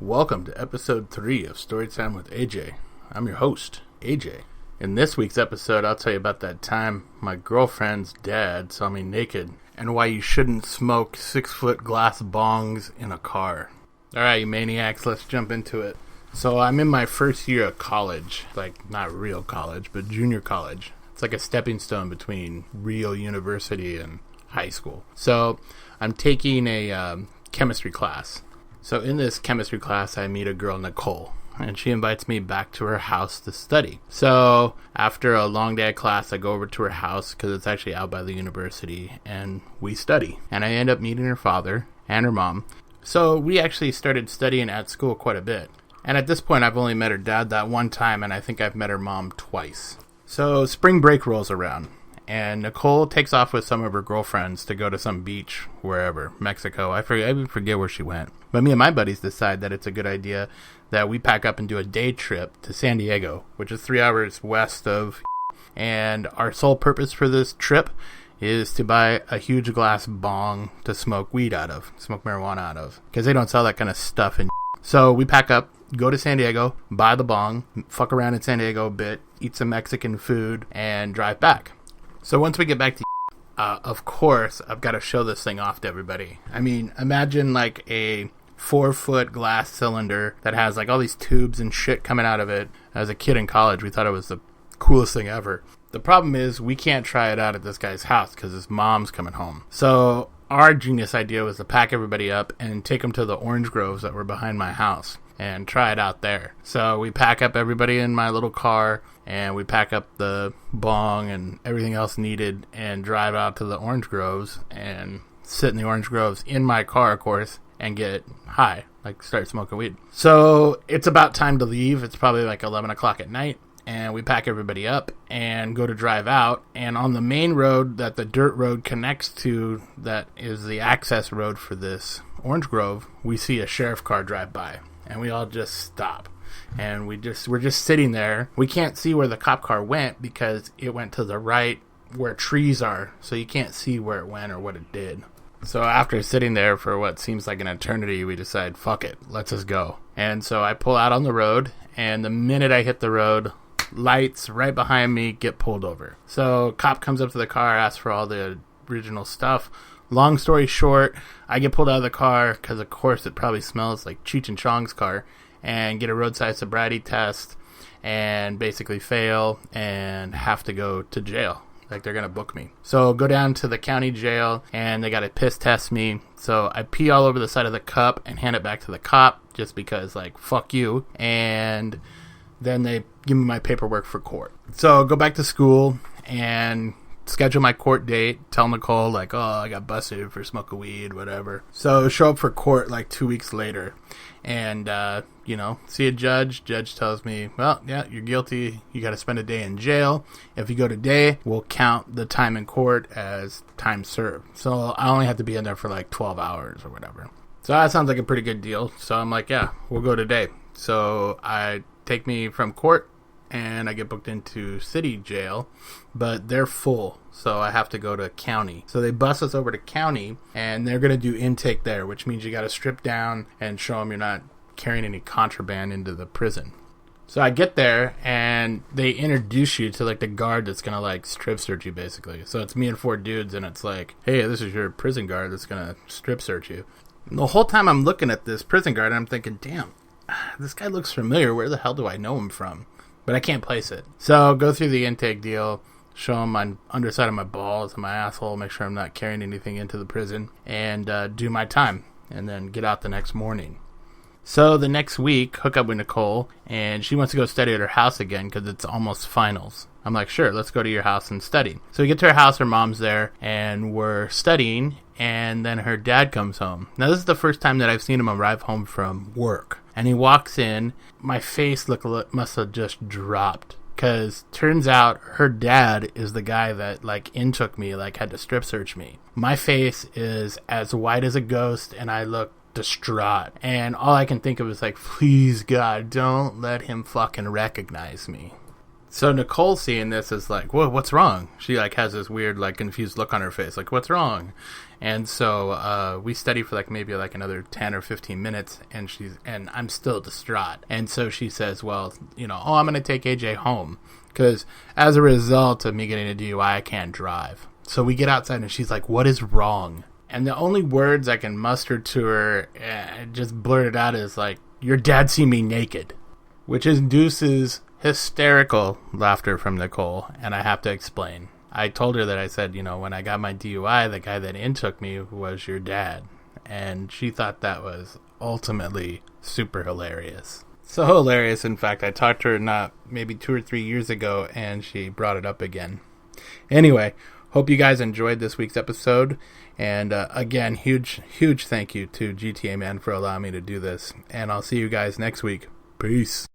Welcome to episode 3 of Storytime with AJ. I'm your host, AJ. In this week's episode, I'll tell you about that time my girlfriend's dad saw me naked and why you shouldn't smoke 6-foot glass bongs in a car. Alright, you maniacs, let's jump into it. So I'm in my first year of college, like not real college, but junior college. It's like a stepping stone between real university and high school. So I'm taking a chemistry class. So in this chemistry class, I meet a girl, Nicole, and she invites me back to her house to study. So after a long day of class, I go over to her house because it's actually out by the university, and we study. And I end up meeting her father and her mom. So we actually started studying at school quite a bit. And at this point, I've only met her dad that one time, and I think I've met her mom twice. So spring break rolls around, and Nicole takes off with some of her girlfriends to go to some beach, wherever, Mexico. I forget where she went. But me and my buddies decide that it's a good idea that we pack up and do a day trip to San Diego, which is 3 hours west of. And our sole purpose for this trip is to buy a huge glass bong to smoke marijuana out of, because they don't sell that kind of stuff in. So we pack up, go to San Diego, buy the bong, fuck around in San Diego a bit, eat some Mexican food, and drive back. So once we get back to of course, I've got to show this thing off to everybody. I mean, imagine like a 4-foot glass cylinder that has like all these tubes and shit coming out of it. As a kid in college, we thought it was the coolest thing ever. The problem is we can't try it out at this guy's house because his mom's coming home. So our genius idea was to pack everybody up and take them to the orange groves that were behind my house and try it out there. So we pack up everybody in my little car, and we pack up the bong and everything else needed and drive out to the orange groves and sit in the orange groves in my car, of course, and get high, like start smoking weed. So it's about time to leave. It's probably like 11 o'clock at night, and we pack everybody up and go to drive out. And on the main road that the dirt road connects to, that is the access road for this orange grove, we see a sheriff car drive by, and we all just stop. And we're just sitting there. We can't see where the cop car went because it went to the right where trees are, so you can't see where it went or what it did. So after sitting there for what seems like an eternity, we decide, fuck it, let's just go. And so I pull out on the road, and the minute I hit the road, lights right behind me get pulled over. So cop comes up to the car, asks for all the original stuff. Long story short, I get pulled out of the car because, of course, it probably smells like Cheech and Chong's car, and get a roadside sobriety test and basically fail and have to go to jail. Like, they're going to book me. So go down to the county jail, and they got to piss test me. So I pee all over the side of the cup and hand it back to the cop just because, like, fuck you. And then they give me my paperwork for court. So go back to school and schedule my court date. Tell Nicole, like, oh, I got busted for smoking weed, whatever. So show up for court like 2 weeks later. And, see a judge. Judge tells me, well, yeah, you're guilty. You got to spend a day in jail. If you go today, we'll count the time in court as time served. So I only have to be in there for like 12 hours or whatever. So that sounds like a pretty good deal. So I'm like, yeah, we'll go today. So I take me from court, and I get booked into city jail, but they're full, so I have to go to county. So they bus us over to county, and they're going to do intake there, which means you got to strip down and show them you're not carrying any contraband into the prison. So I get there, and they introduce you to, like, the guard that's going to, like, strip search you, basically. So it's me and 4 dudes, and it's like, hey, this is your prison guard that's going to strip search you. And the whole time I'm looking at this prison guard, I'm thinking, damn, this guy looks familiar. Where the hell do I know him from? But I can't place it. So go through the intake deal, show him my underside of my balls and my asshole, make sure I'm not carrying anything into the prison, and do my time, and then get out the next morning. So the next week, hook up with Nicole, and she wants to go study at her house again because it's almost finals. I'm like, sure, let's go to your house and study. So we get to her house, her mom's there, and we're studying, and then her dad comes home. Now, this is the first time that I've seen him arrive home from work. And he walks in. My face must have just dropped, because turns out her dad is the guy that, like, intook me, like, had to strip search me. My face is as white as a ghost, and I look distraught. And all I can think of is, like, please, God, don't let him fucking recognize me. So Nicole, seeing this, is like, whoa, what's wrong? She, like, has this weird, like, confused look on her face, like, what's wrong? And so we studied for maybe another 10 or 15 minutes, and I'm still distraught. And so she says, well, I'm going to take AJ home because as a result of me getting a DUI, I can't drive. So we get outside and she's like, what is wrong? And the only words I can muster to her, just blurted out, is your dad seen me naked, which induces hysterical laughter from Nicole, and I have to explain. I told her that I said, when I got my DUI, the guy that intook me was your dad. And she thought that was ultimately super hilarious. So hilarious, in fact, I talked to her maybe 2 or 3 years ago, and she brought it up again. Anyway, hope you guys enjoyed this week's episode. And again, huge thank you to GTA Man for allowing me to do this. And I'll see you guys next week. Peace.